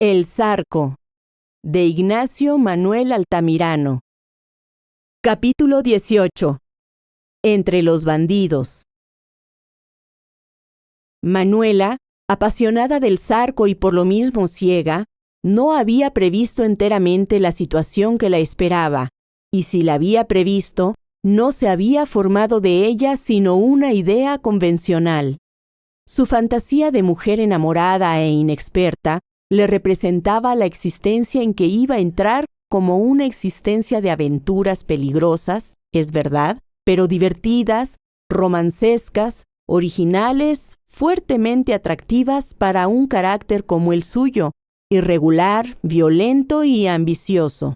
El Zarco, de Ignacio Manuel Altamirano. Capítulo 18. Entre los bandidos. Manuela, apasionada del Zarco y por lo mismo ciega, no había previsto enteramente la situación que la esperaba, y si la había previsto, no se había formado de ella sino una idea convencional. Su fantasía de mujer enamorada e inexperta le representaba la existencia en que iba a entrar como una existencia de aventuras peligrosas, es verdad, pero divertidas, romancescas, originales, fuertemente atractivas para un carácter como el suyo, irregular, violento y ambicioso.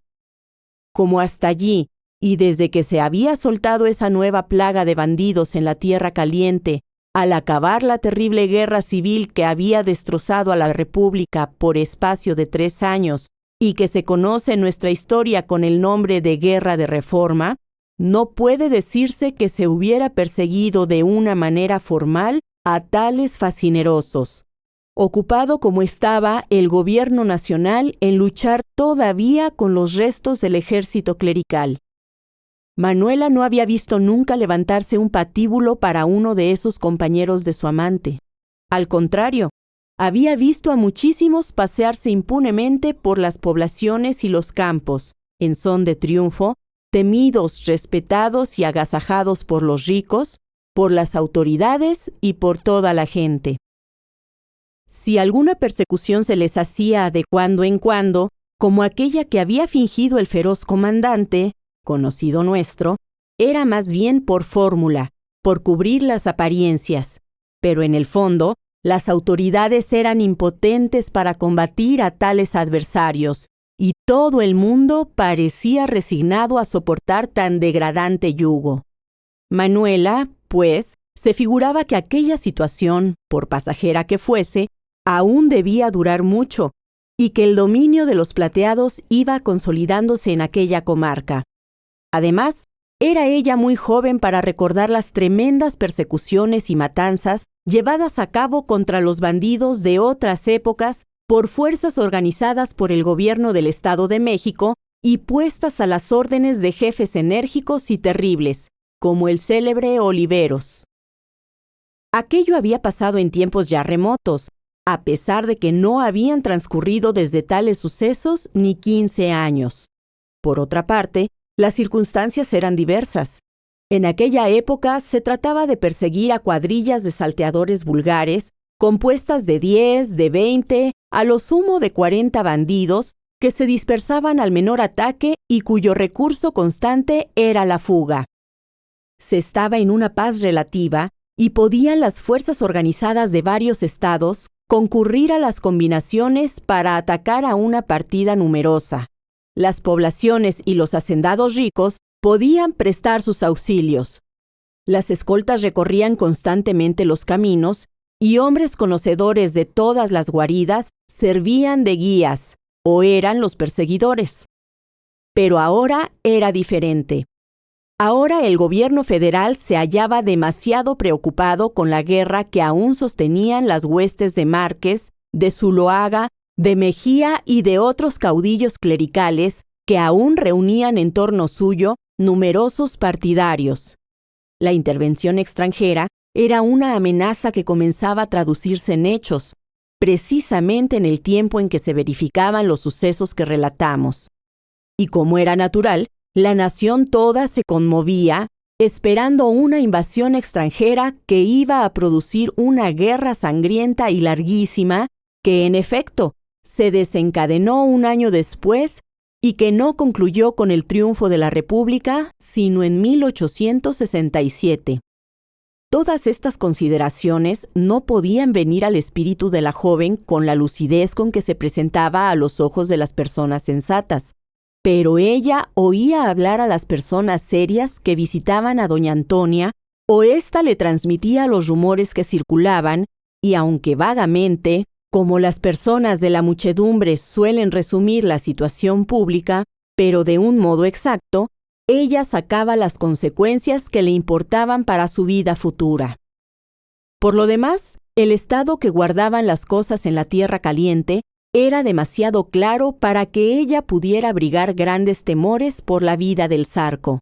Como hasta allí, y desde que se había soltado esa nueva plaga de bandidos en la Tierra Caliente, al acabar la terrible guerra civil que había destrozado a la República por espacio de 3 años y que se conoce en nuestra historia con el nombre de Guerra de Reforma, no puede decirse que se hubiera perseguido de una manera formal a tales fascinerosos, ocupado como estaba el gobierno nacional en luchar todavía con los restos del ejército clerical. Manuela no había visto nunca levantarse un patíbulo para uno de esos compañeros de su amante. Al contrario, había visto a muchísimos pasearse impunemente por las poblaciones y los campos, en son de triunfo, temidos, respetados y agasajados por los ricos, por las autoridades y por toda la gente. Si alguna persecución se les hacía de cuando en cuando, como aquella que había fingido el feroz comandante, conocido nuestro, era más bien por fórmula, por cubrir las apariencias, pero en el fondo, las autoridades eran impotentes para combatir a tales adversarios, y todo el mundo parecía resignado a soportar tan degradante yugo. Manuela, pues, se figuraba que aquella situación, por pasajera que fuese, aún debía durar mucho, y que el dominio de los plateados iba consolidándose en aquella comarca. Además, era ella muy joven para recordar las tremendas persecuciones y matanzas llevadas a cabo contra los bandidos de otras épocas por fuerzas organizadas por el gobierno del Estado de México y puestas a las órdenes de jefes enérgicos y terribles, como el célebre Oliveros. Aquello había pasado en tiempos ya remotos, a pesar de que no habían transcurrido desde tales sucesos ni 15 años. Por otra parte, las circunstancias eran diversas. En aquella época se trataba de perseguir a cuadrillas de salteadores vulgares, compuestas de 10, de 20, a lo sumo de 40 bandidos, que se dispersaban al menor ataque y cuyo recurso constante era la fuga. Se estaba en una paz relativa y podían las fuerzas organizadas de varios estados concurrir a las combinaciones para atacar a una partida numerosa. Las poblaciones y los hacendados ricos podían prestar sus auxilios. Las escoltas recorrían constantemente los caminos y hombres conocedores de todas las guaridas servían de guías o eran los perseguidores. Pero ahora era diferente. Ahora el gobierno federal se hallaba demasiado preocupado con la guerra que aún sostenían las huestes de Márquez, de Zuloaga, de Mejía y de otros caudillos clericales que aún reunían en torno suyo numerosos partidarios. La intervención extranjera era una amenaza que comenzaba a traducirse en hechos, precisamente en el tiempo en que se verificaban los sucesos que relatamos. Y como era natural, la nación toda se conmovía, esperando una invasión extranjera que iba a producir una guerra sangrienta y larguísima, que en efecto se desencadenó un año después y que no concluyó con el triunfo de la República, sino en 1867. Todas estas consideraciones no podían venir al espíritu de la joven con la lucidez con que se presentaba a los ojos de las personas sensatas, pero ella oía hablar a las personas serias que visitaban a doña Antonia, o ésta le transmitía los rumores que circulaban, y aunque vagamente, como las personas de la muchedumbre suelen resumir la situación pública, pero de un modo exacto, ella sacaba las consecuencias que le importaban para su vida futura. Por lo demás, el estado que guardaban las cosas en la Tierra Caliente era demasiado claro para que ella pudiera abrigar grandes temores por la vida del Zarco.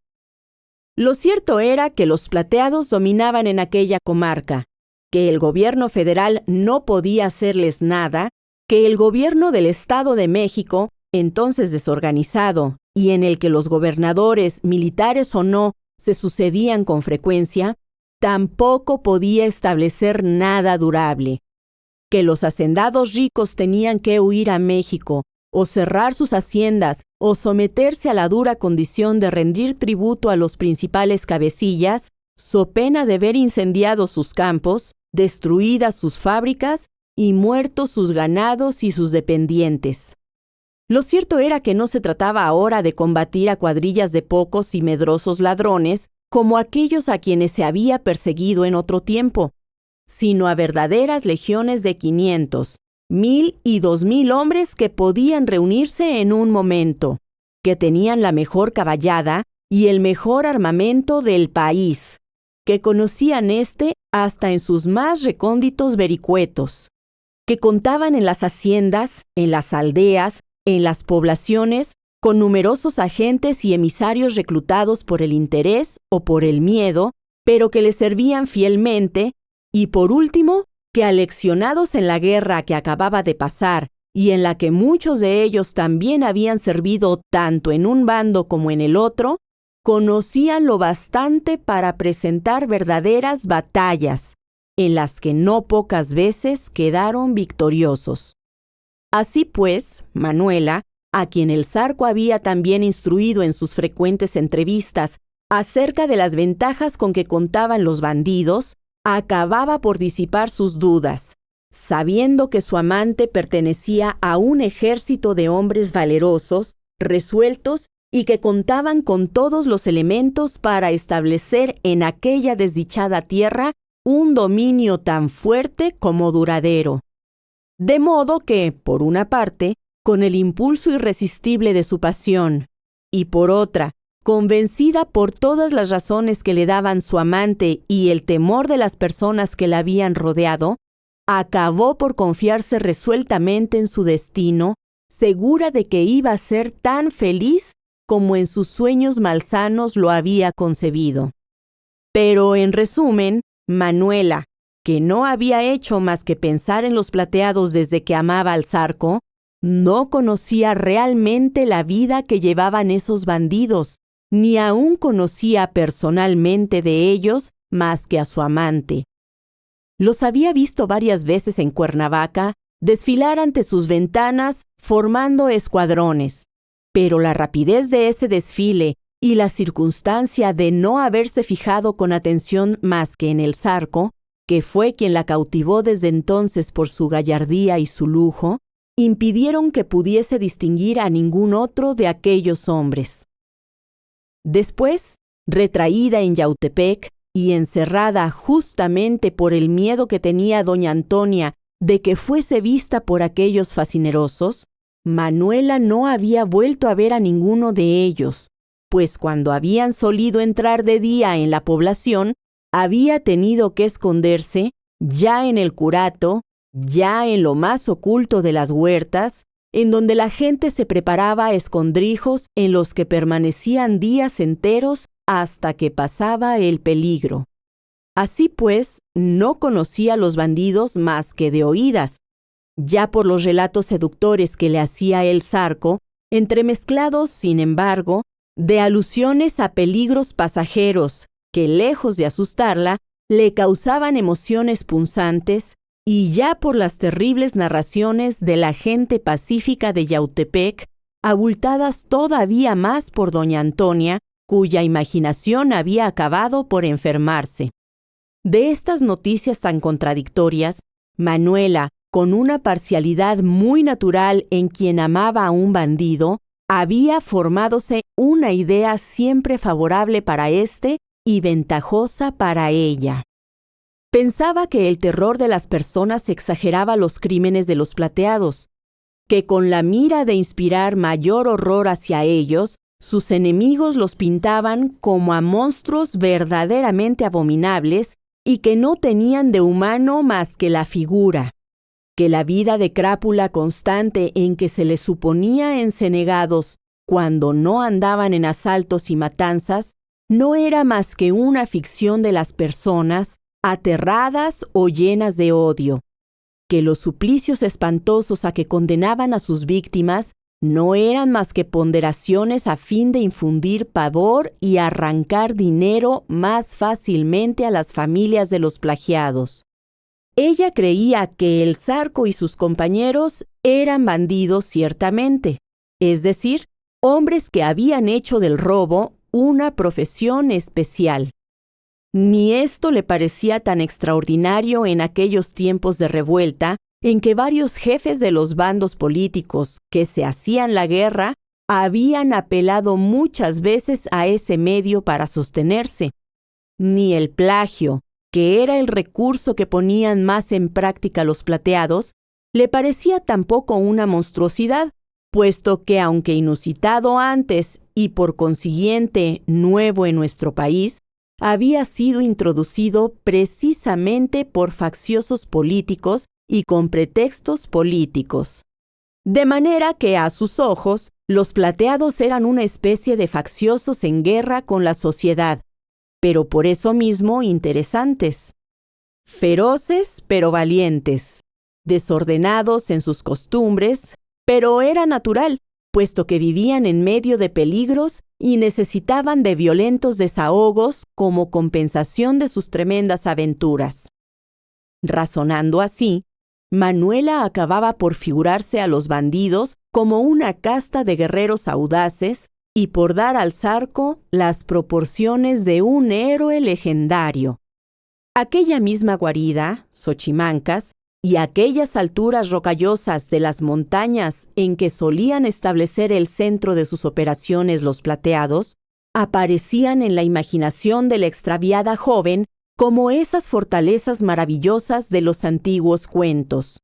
Lo cierto era que los plateados dominaban en aquella comarca, que el gobierno federal no podía hacerles nada, que el gobierno del Estado de México, entonces desorganizado, y en el que los gobernadores, militares o no, se sucedían con frecuencia, tampoco podía establecer nada durable, que los hacendados ricos tenían que huir a México, o cerrar sus haciendas, o someterse a la dura condición de rendir tributo a los principales cabecillas, so pena de ver incendiados sus campos, destruidas sus fábricas y muertos sus ganados y sus dependientes. Lo cierto era que no se trataba ahora de combatir a cuadrillas de pocos y medrosos ladrones como aquellos a quienes se había perseguido en otro tiempo, sino a verdaderas legiones de 500, 1000 y 2000 hombres que podían reunirse en un momento, que tenían la mejor caballada y el mejor armamento del país, que conocían hasta en sus más recónditos vericuetos, que contaban en las haciendas, en las aldeas, en las poblaciones, con numerosos agentes y emisarios reclutados por el interés o por el miedo, pero que les servían fielmente, y por último, que aleccionados en la guerra que acababa de pasar y en la que muchos de ellos también habían servido tanto en un bando como en el otro, conocían lo bastante para presentar verdaderas batallas, en las que no pocas veces quedaron victoriosos. Así pues, Manuela, a quien el Zarco había también instruido en sus frecuentes entrevistas acerca de las ventajas con que contaban los bandidos, acababa por disipar sus dudas, sabiendo que su amante pertenecía a un ejército de hombres valerosos, resueltos y que contaban con todos los elementos para establecer en aquella desdichada tierra un dominio tan fuerte como duradero. De modo que, por una parte, con el impulso irresistible de su pasión, y por otra, convencida por todas las razones que le daban su amante y el temor de las personas que la habían rodeado, acabó por confiarse resueltamente en su destino, segura de que iba a ser tan feliz como en sus sueños malsanos lo había concebido. Pero, en resumen, Manuela, que no había hecho más que pensar en los plateados desde que amaba al Zarco, no conocía realmente la vida que llevaban esos bandidos, ni aún conocía personalmente de ellos más que a su amante. Los había visto varias veces en Cuernavaca desfilar ante sus ventanas formando escuadrones, pero la rapidez de ese desfile y la circunstancia de no haberse fijado con atención más que en el Zarco, que fue quien la cautivó desde entonces por su gallardía y su lujo, impidieron que pudiese distinguir a ningún otro de aquellos hombres. Después, retraída en Yautepec y encerrada justamente por el miedo que tenía doña Antonia de que fuese vista por aquellos facinerosos, Manuela no había vuelto a ver a ninguno de ellos, pues cuando habían solido entrar de día en la población, había tenido que esconderse, ya en el curato, ya en lo más oculto de las huertas, en donde la gente se preparaba a escondrijos en los que permanecían días enteros hasta que pasaba el peligro. Así pues, no conocía a los bandidos más que de oídas, ya por los relatos seductores que le hacía el Zarco, entremezclados, sin embargo, de alusiones a peligros pasajeros que, lejos de asustarla, le causaban emociones punzantes, y ya por las terribles narraciones de la gente pacífica de Yautepec, abultadas todavía más por doña Antonia, cuya imaginación había acabado por enfermarse. De estas noticias tan contradictorias, Manuela, con una parcialidad muy natural en quien amaba a un bandido, había formádose una idea siempre favorable para éste y ventajosa para ella. Pensaba que el terror de las personas exageraba los crímenes de los plateados, que con la mira de inspirar mayor horror hacia ellos, sus enemigos los pintaban como a monstruos verdaderamente abominables y que no tenían de humano más que la figura, que la vida de crápula constante en que se les suponía encenegados cuando no andaban en asaltos y matanzas no era más que una ficción de las personas aterradas o llenas de odio, que los suplicios espantosos a que condenaban a sus víctimas no eran más que ponderaciones a fin de infundir pavor y arrancar dinero más fácilmente a las familias de los plagiados. Ella creía que el Zarco y sus compañeros eran bandidos ciertamente, es decir, hombres que habían hecho del robo una profesión especial. Ni esto le parecía tan extraordinario en aquellos tiempos de revuelta en que varios jefes de los bandos políticos que se hacían la guerra habían apelado muchas veces a ese medio para sostenerse. Ni el plagio, que era el recurso que ponían más en práctica los plateados, le parecía tampoco una monstruosidad, puesto que, aunque inusitado antes y por consiguiente nuevo en nuestro país, había sido introducido precisamente por facciosos políticos y con pretextos políticos. De manera que a sus ojos, los plateados eran una especie de facciosos en guerra con la sociedad, pero por eso mismo interesantes. Feroces pero valientes, desordenados en sus costumbres, pero era natural, puesto que vivían en medio de peligros y necesitaban de violentos desahogos como compensación de sus tremendas aventuras. Razonando así, Manuela acababa por figurarse a los bandidos como una casta de guerreros audaces y por dar al Zarco las proporciones de un héroe legendario. Aquella misma guarida, Xochimancas, y aquellas alturas rocallosas de las montañas en que solían establecer el centro de sus operaciones los plateados, aparecían en la imaginación de la extraviada joven como esas fortalezas maravillosas de los antiguos cuentos,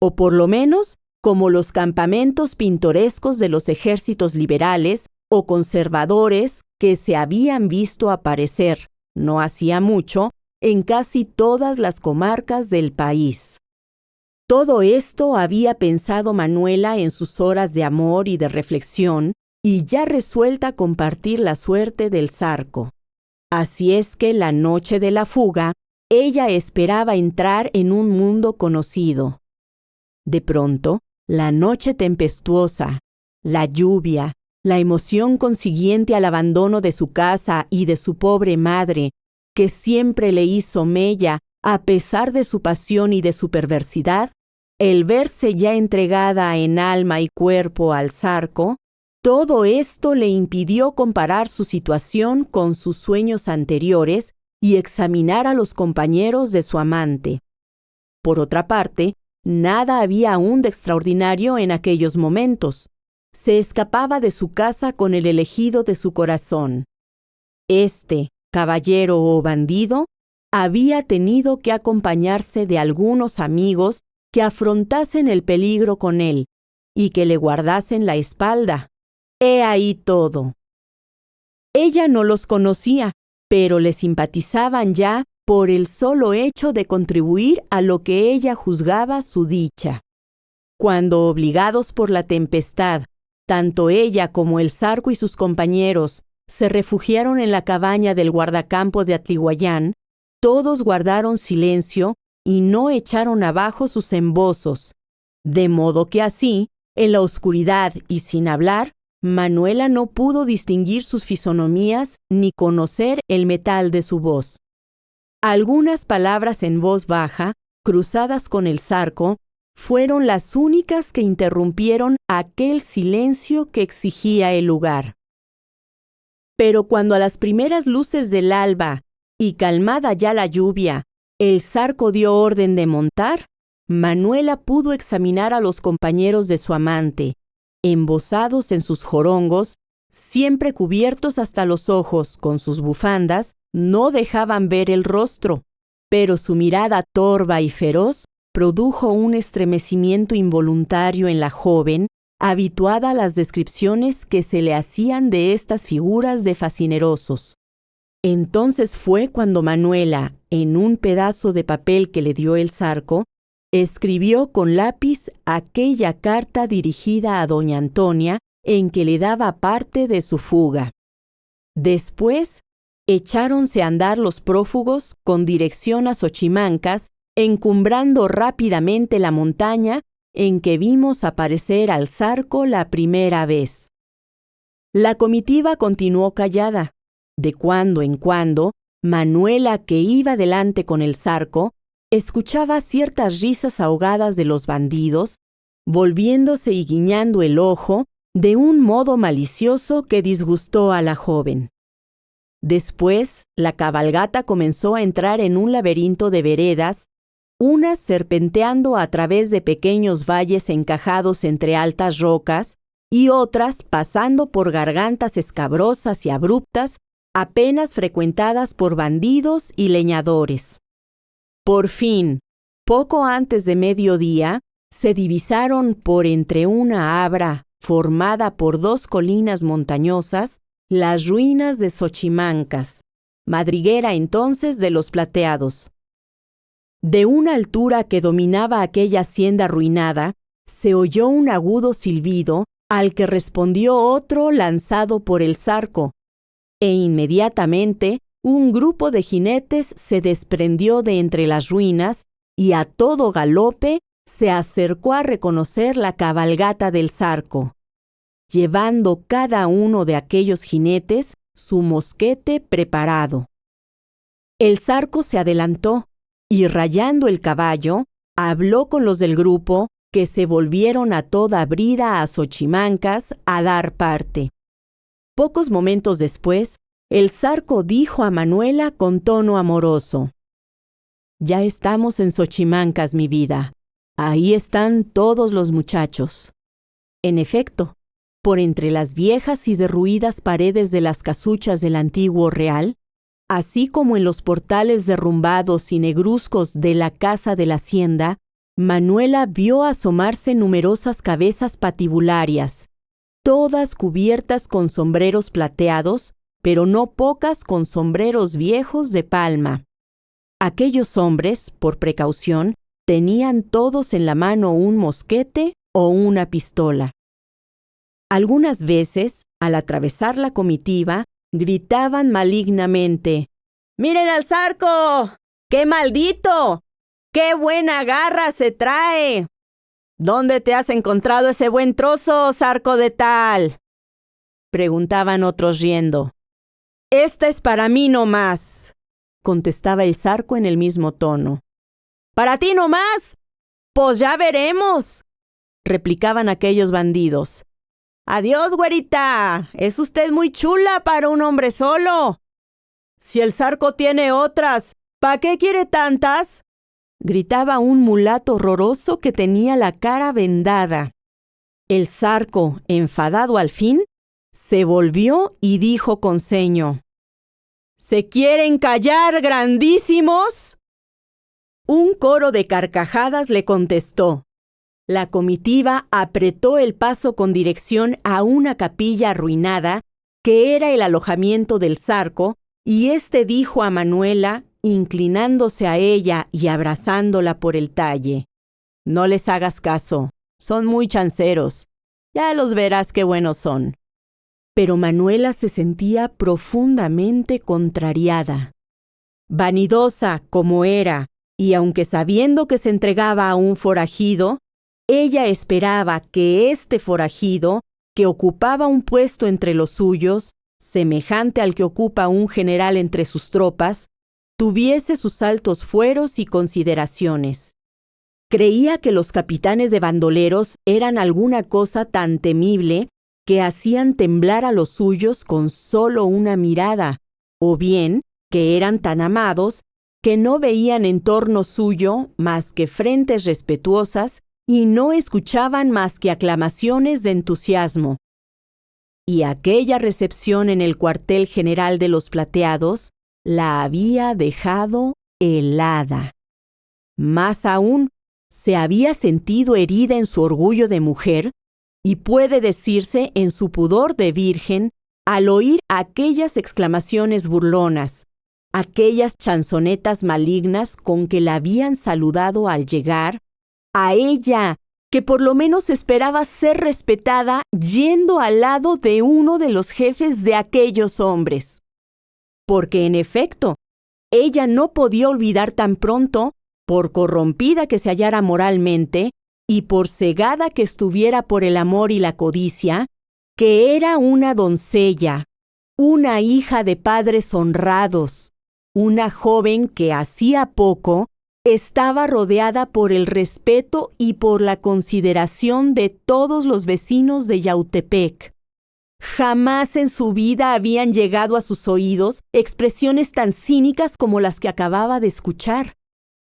o por lo menos como los campamentos pintorescos de los ejércitos liberales o conservadores que se habían visto aparecer, no hacía mucho, en casi todas las comarcas del país. Todo esto había pensado Manuela en sus horas de amor y de reflexión, y ya resuelta a compartir la suerte del Zarco. Así es que la noche de la fuga, ella esperaba entrar en un mundo conocido. De pronto, la noche tempestuosa, la lluvia, la emoción consiguiente al abandono de su casa y de su pobre madre, que siempre le hizo mella a pesar de su pasión y de su perversidad, el verse ya entregada en alma y cuerpo al Zarco, todo esto le impidió comparar su situación con sus sueños anteriores y examinar a los compañeros de su amante. Por otra parte, nada había aún de extraordinario en aquellos momentos. Se escapaba de su casa con el elegido de su corazón. Este, caballero o bandido, había tenido que acompañarse de algunos amigos que afrontasen el peligro con él y que le guardasen la espalda. He ahí todo. Ella no los conocía, pero le simpatizaban ya por el solo hecho de contribuir a lo que ella juzgaba su dicha. Cuando, obligados por la tempestad, tanto ella como el Zarco y sus compañeros se refugiaron en la cabaña del guardacampo de Atlihuayán, todos guardaron silencio y no echaron abajo sus embozos, de modo que así, en la oscuridad y sin hablar, Manuela no pudo distinguir sus fisonomías ni conocer el metal de su voz. Algunas palabras en voz baja, cruzadas con el Zarco, fueron las únicas que interrumpieron aquel silencio que exigía el lugar. Pero cuando a las primeras luces del alba, y calmada ya la lluvia, el Zarco dio orden de montar, Manuela pudo examinar a los compañeros de su amante, embozados en sus jorongos, siempre cubiertos hasta los ojos con sus bufandas, no dejaban ver el rostro, pero su mirada torva y feroz produjo un estremecimiento involuntario en la joven, habituada a las descripciones que se le hacían de estas figuras de fascinerosos. Entonces fue cuando Manuela, en un pedazo de papel que le dio el Zarco, escribió con lápiz aquella carta dirigida a doña Antonia en que le daba parte de su fuga. Después, echáronse a andar los prófugos con dirección a Xochimancas, encumbrando rápidamente la montaña en que vimos aparecer al Zarco la primera vez. La comitiva continuó callada. De cuando en cuando, Manuela, que iba delante con el Zarco, escuchaba ciertas risas ahogadas de los bandidos, volviéndose y guiñando el ojo de un modo malicioso que disgustó a la joven. Después, la cabalgata comenzó a entrar en un laberinto de veredas, unas serpenteando a través de pequeños valles encajados entre altas rocas y otras pasando por gargantas escabrosas y abruptas, apenas frecuentadas por bandidos y leñadores. Por fin, poco antes de mediodía, se divisaron por entre una abra formada por dos colinas montañosas las ruinas de Xochimancas, madriguera entonces de los Plateados. De una altura que dominaba aquella hacienda arruinada, se oyó un agudo silbido al que respondió otro lanzado por el Zarco, e inmediatamente un grupo de jinetes se desprendió de entre las ruinas y a todo galope se acercó a reconocer la cabalgata del Zarco, llevando cada uno de aquellos jinetes su mosquete preparado. El Zarco se adelantó y, rayando el caballo, habló con los del grupo, que se volvieron a toda brida a Xochimancas a dar parte. Pocos momentos después, el Zarco dijo a Manuela con tono amoroso: «Ya estamos en Xochimancas, mi vida. Ahí están todos los muchachos». En efecto, por entre las viejas y derruidas paredes de las casuchas del antiguo real, así como en los portales derrumbados y negruzcos de la casa de la hacienda, Manuela vio asomarse numerosas cabezas patibularias, todas cubiertas con sombreros plateados, pero no pocas con sombreros viejos de palma. Aquellos hombres, por precaución, tenían todos en la mano un mosquete o una pistola. Algunas veces, al atravesar la comitiva, gritaban malignamente: «¡Miren al Zarco! ¡Qué maldito! ¡Qué buena garra se trae! ¿Dónde te has encontrado ese buen trozo, Zarco de tal?», preguntaban otros riendo. «Esta es para mí no más», contestaba el Zarco en el mismo tono. «¿Para ti no más? Pues ya veremos», replicaban aquellos bandidos. «Adiós, güerita, es usted muy chula para un hombre solo. Si el Zarco tiene otras, ¿pa' qué quiere tantas?», gritaba un mulato horroroso que tenía la cara vendada. El Zarco, enfadado al fin, se volvió y dijo con ceño: «¿Se quieren callar, grandísimos?». Un coro de carcajadas le contestó. La comitiva apretó el paso con dirección a una capilla arruinada, que era el alojamiento del Zarco, y éste dijo a Manuela, inclinándose a ella y abrazándola por el talle: «No les hagas caso, son muy chanceros. Ya los verás qué buenos son». Pero Manuela se sentía profundamente contrariada. Vanidosa como era, y aunque sabiendo que se entregaba a un forajido, ella esperaba que este forajido, que ocupaba un puesto entre los suyos, semejante al que ocupa un general entre sus tropas, tuviese sus altos fueros y consideraciones. Creía que los capitanes de bandoleros eran alguna cosa tan temible que hacían temblar a los suyos con solo una mirada, o bien que eran tan amados que no veían en torno suyo más que frentes respetuosas y no escuchaban más que aclamaciones de entusiasmo. Y aquella recepción en el cuartel general de los Plateados la había dejado helada. Más aún, se había sentido herida en su orgullo de mujer, y puede decirse en su pudor de virgen, al oír aquellas exclamaciones burlonas, aquellas chanzonetas malignas con que la habían saludado al llegar, a ella, que por lo menos esperaba ser respetada yendo al lado de uno de los jefes de aquellos hombres. Porque en efecto, ella no podía olvidar tan pronto, por corrompida que se hallara moralmente y por cegada que estuviera por el amor y la codicia, que era una doncella, una hija de padres honrados, una joven que hacía poco estaba rodeada por el respeto y por la consideración de todos los vecinos de Yautepec. Jamás en su vida habían llegado a sus oídos expresiones tan cínicas como las que acababa de escuchar,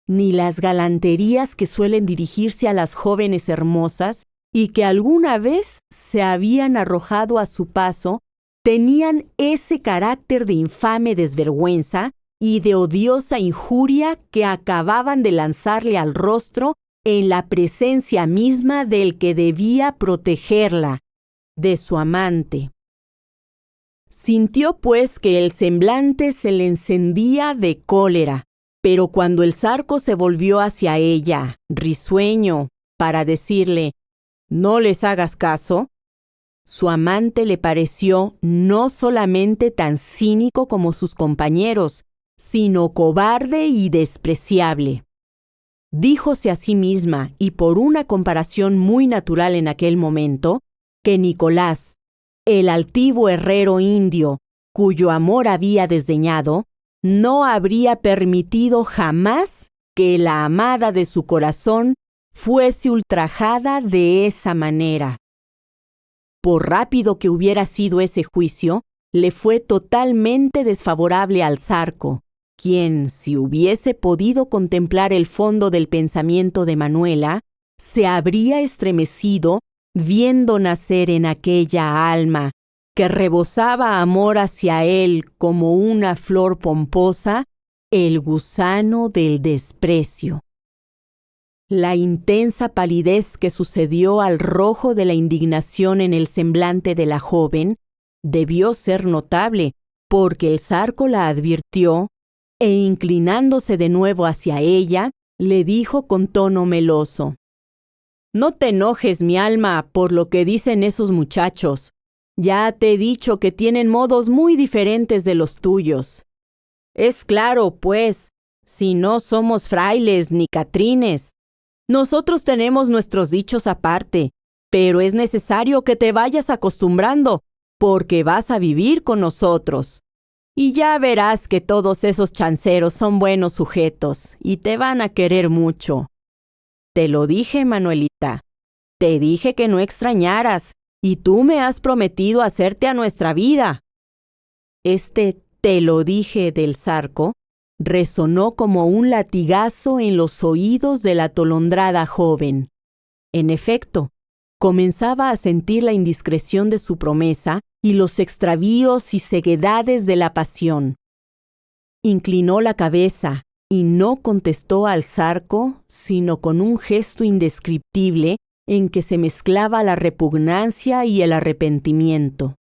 ni las galanterías que suelen dirigirse a las jóvenes hermosas y que alguna vez se habían arrojado a su paso, tenían ese carácter de infame desvergüenza y de odiosa injuria que acababan de lanzarle al rostro en la presencia misma del que debía protegerla, de su amante. Sintió pues que el semblante se le encendía de cólera, pero cuando el zarco se volvió hacia ella, risueño, para decirle, «No les hagas caso», su amante le pareció no solamente tan cínico como sus compañeros, sino cobarde y despreciable. Díjose a sí misma, y por una comparación muy natural en aquel momento, que Nicolás, el altivo herrero indio, cuyo amor había desdeñado, no habría permitido jamás que la amada de su corazón fuese ultrajada de esa manera. Por rápido que hubiera sido ese juicio, le fue totalmente desfavorable al zarco, quien, si hubiese podido contemplar el fondo del pensamiento de Manuela, se habría estremecido viendo nacer en aquella alma, que rebosaba amor hacia él como una flor pomposa, el gusano del desprecio. La intensa palidez que sucedió al rojo de la indignación en el semblante de la joven debió ser notable, porque el zarco la advirtió e inclinándose de nuevo hacia ella, le dijo con tono meloso: «No te enojes, mi alma, por lo que dicen esos muchachos. Ya te he dicho que tienen modos muy diferentes de los tuyos. Es claro, pues, si no somos frailes ni catrines. Nosotros tenemos nuestros dichos aparte, pero es necesario que te vayas acostumbrando, porque vas a vivir con nosotros. Y ya verás que todos esos chanceros son buenos sujetos y te van a querer mucho. Te lo dije, Manuelita. Te dije que no extrañaras, y tú me has prometido hacerte a nuestra vida». Este «te lo dije» del zarco resonó como un latigazo en los oídos de la atolondrada joven. En efecto, comenzaba a sentir la indiscreción de su promesa y los extravíos y ceguedades de la pasión. Inclinó la cabeza y no contestó al zarco, sino con un gesto indescriptible en que se mezclaba la repugnancia y el arrepentimiento.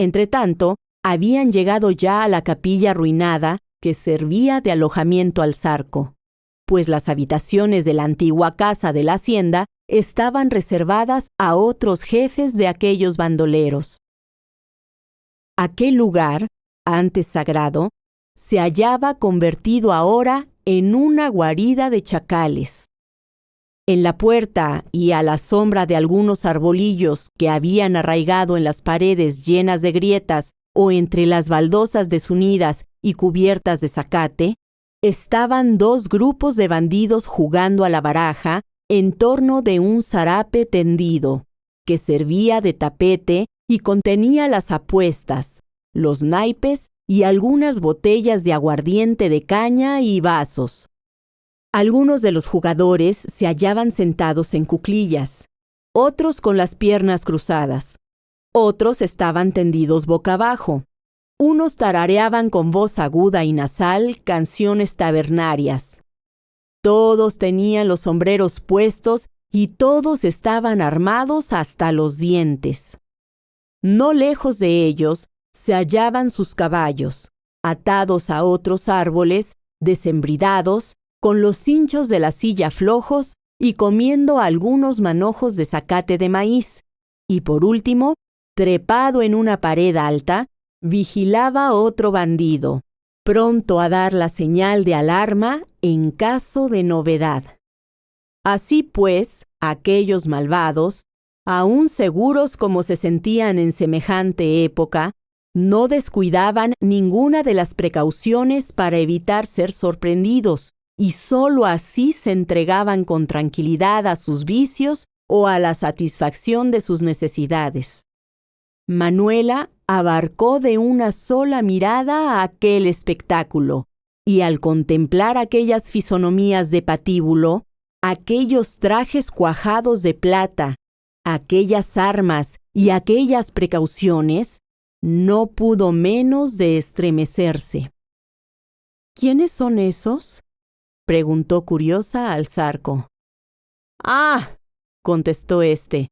Entretanto, habían llegado ya a la capilla arruinada que servía de alojamiento al zarco, pues las habitaciones de la antigua casa de la hacienda estaban reservadas a otros jefes de aquellos bandoleros. Aquel lugar, antes sagrado, se hallaba convertido ahora en una guarida de chacales. En la puerta y a la sombra de algunos arbolillos que habían arraigado en las paredes llenas de grietas o entre las baldosas desunidas y cubiertas de zacate, estaban dos grupos de bandidos jugando a la baraja en torno de un zarape tendido, que servía de tapete y contenía las apuestas, los naipes y algunas botellas de aguardiente de caña y vasos. Algunos de los jugadores se hallaban sentados en cuclillas, otros con las piernas cruzadas, otros estaban tendidos boca abajo. Unos tarareaban con voz aguda y nasal canciones tabernarias. Todos tenían los sombreros puestos y todos estaban armados hasta los dientes. No lejos de ellos se hallaban sus caballos, atados a otros árboles, desembridados, con los cinchos de la silla flojos y comiendo algunos manojos de zacate de maíz, y por último, trepado en una pared alta, vigilaba otro bandido, pronto a dar la señal de alarma en caso de novedad. Así pues, aquellos malvados, aún seguros como se sentían en semejante época, no descuidaban ninguna de las precauciones para evitar ser sorprendidos, y sólo así se entregaban con tranquilidad a sus vicios o a la satisfacción de sus necesidades. Manuela abarcó de una sola mirada aquel espectáculo, y al contemplar aquellas fisonomías de patíbulo, aquellos trajes cuajados de plata, aquellas armas y aquellas precauciones, no pudo menos de estremecerse. ¿Quiénes son esos?, preguntó curiosa al Zarco. «Ah», contestó éste,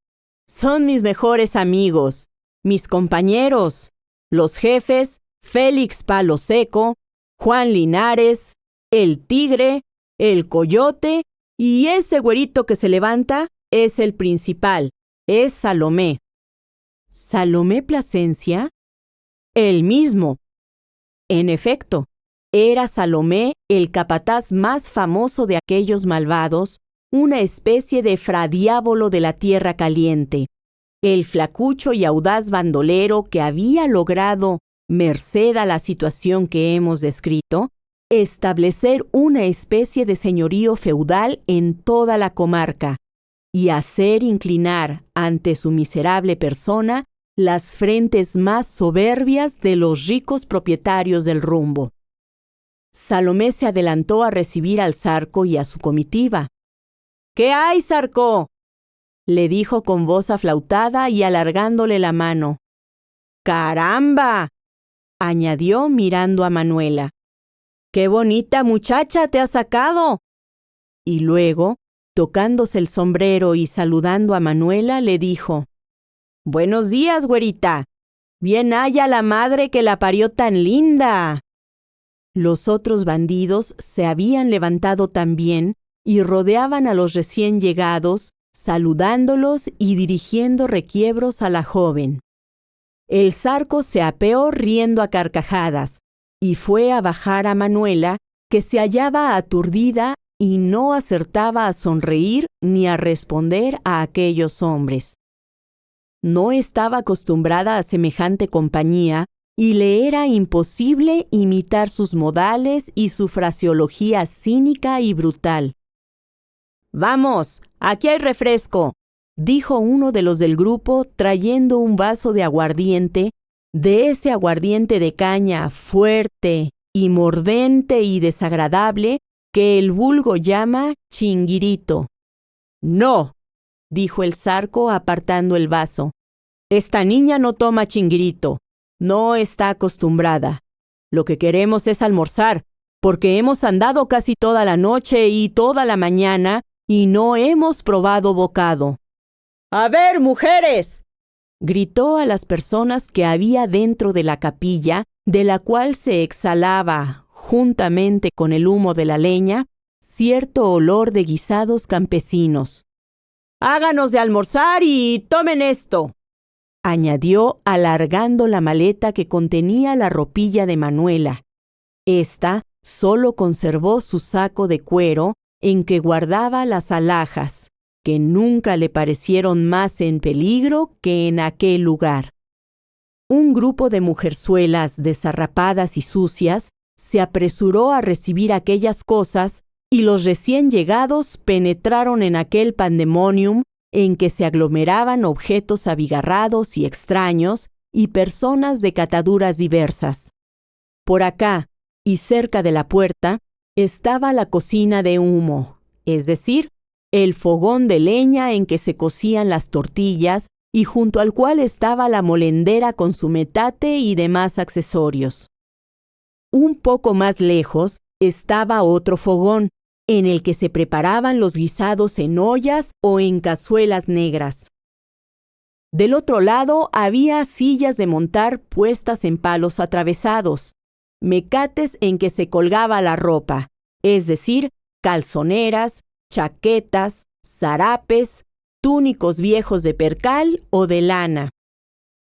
«son mis mejores amigos, mis compañeros, los jefes Félix Palo Seco, Juan Linares, el Tigre, el Coyote, y ese güerito que se levanta es el principal, es Salomé». ¿Salomé Plasencia? El mismo. En efecto, era Salomé el capataz más famoso de aquellos malvados, una especie de fradiábolo de la tierra caliente, el flacucho y audaz bandolero que había logrado, merced a la situación que hemos descrito, establecer una especie de señorío feudal en toda la comarca y hacer inclinar ante su miserable persona las frentes más soberbias de los ricos propietarios del rumbo. Salomé se adelantó a recibir al Zarco y a su comitiva. «¿Qué hay, Zarco?», le dijo con voz aflautada y alargándole la mano. «¡Caramba!», añadió mirando a Manuela. «¡Qué bonita muchacha te has sacado!». Y luego, tocándose el sombrero y saludando a Manuela, le dijo: «Buenos días, güerita. Bien haya la madre que la parió tan linda». Los otros bandidos se habían levantado también y rodeaban a los recién llegados, saludándolos y dirigiendo requiebros a la joven. El Zarco se apeó riendo a carcajadas y fue a bajar a Manuela, que se hallaba aturdida y no acertaba a sonreír ni a responder a aquellos hombres. No estaba acostumbrada a semejante compañía y le era imposible imitar sus modales y su fraseología cínica y brutal. «Vamos, aquí hay refresco», dijo uno de los del grupo trayendo un vaso de aguardiente, de ese aguardiente de caña fuerte y mordente y desagradable que el vulgo llama chinguirito. «No», dijo el Zarco apartando el vaso, «esta niña no toma chinguirito, no está acostumbrada. Lo que queremos es almorzar, porque hemos andado casi toda la noche y toda la mañana y no hemos probado bocado». «A ver, mujeres», gritó a las personas que había dentro de la capilla, de la cual se exhalaba, juntamente con el humo de la leña, cierto olor de guisados campesinos. «Háganos de almorzar y tomen esto», añadió alargando la maleta que contenía la ropilla de Manuela. Esta solo conservó su saco de cuero en que guardaba las alhajas, que nunca le parecieron más en peligro que en aquel lugar. Un grupo de mujerzuelas desarrapadas y sucias se apresuró a recibir aquellas cosas y los recién llegados penetraron en aquel pandemonium en que se aglomeraban objetos abigarrados y extraños y personas de cataduras diversas. Por acá, y cerca de la puerta, estaba la cocina de humo, es decir, el fogón de leña en que se cocían las tortillas y junto al cual estaba la molendera con su metate y demás accesorios. Un poco más lejos estaba otro fogón, en el que se preparaban los guisados en ollas o en cazuelas negras. Del otro lado había sillas de montar puestas en palos atravesados, mecates en que se colgaba la ropa, es decir, calzoneras, chaquetas, zarapes, túnicos viejos de percal o de lana.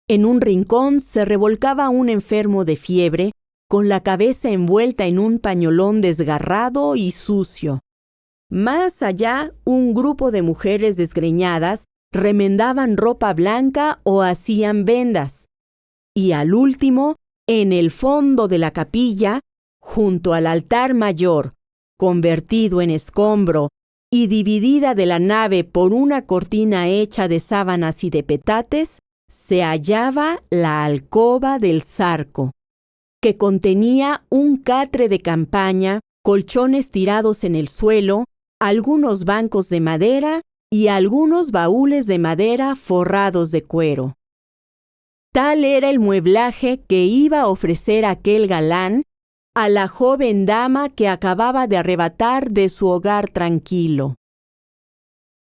En un rincón se revolcaba un enfermo de fiebre, con la cabeza envuelta en un pañolón desgarrado y sucio. Más allá, un grupo de mujeres desgreñadas remendaban ropa blanca o hacían vendas. Y al último, en el fondo de la capilla, junto al altar mayor, convertido en escombro y dividida de la nave por una cortina hecha de sábanas y de petates, se hallaba la alcoba del Zarco, que contenía un catre de campaña, colchones tirados en el suelo, algunos bancos de madera y algunos baúles de madera forrados de cuero. Tal era el mueblaje que iba a ofrecer aquel galán a la joven dama que acababa de arrebatar de su hogar tranquilo.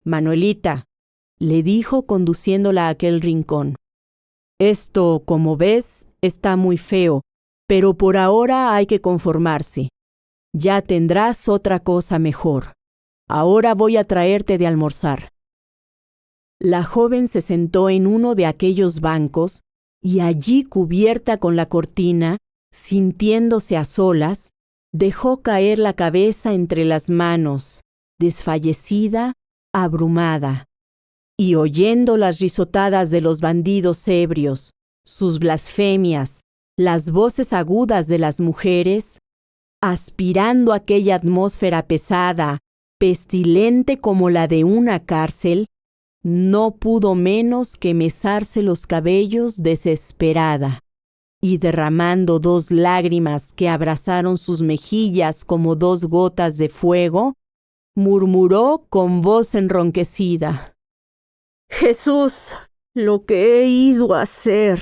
Manuelita, le dijo conduciéndola a aquel rincón. Esto, como ves, está muy feo, pero por ahora hay que conformarse. Ya tendrás otra cosa mejor. Ahora voy a traerte de almorzar. La joven se sentó en uno de aquellos bancos y allí, cubierta con la cortina, sintiéndose a solas, dejó caer la cabeza entre las manos, desfallecida, abrumada, y oyendo las risotadas de los bandidos ebrios, sus blasfemias, las voces agudas de las mujeres, aspirando aquella atmósfera pesada, pestilente como la de una cárcel, no pudo menos que mesarse los cabellos desesperada, y derramando 2 lágrimas que abrazaron sus mejillas como 2 gotas de fuego, murmuró con voz enronquecida: «Jesús, lo que he ido a hacer».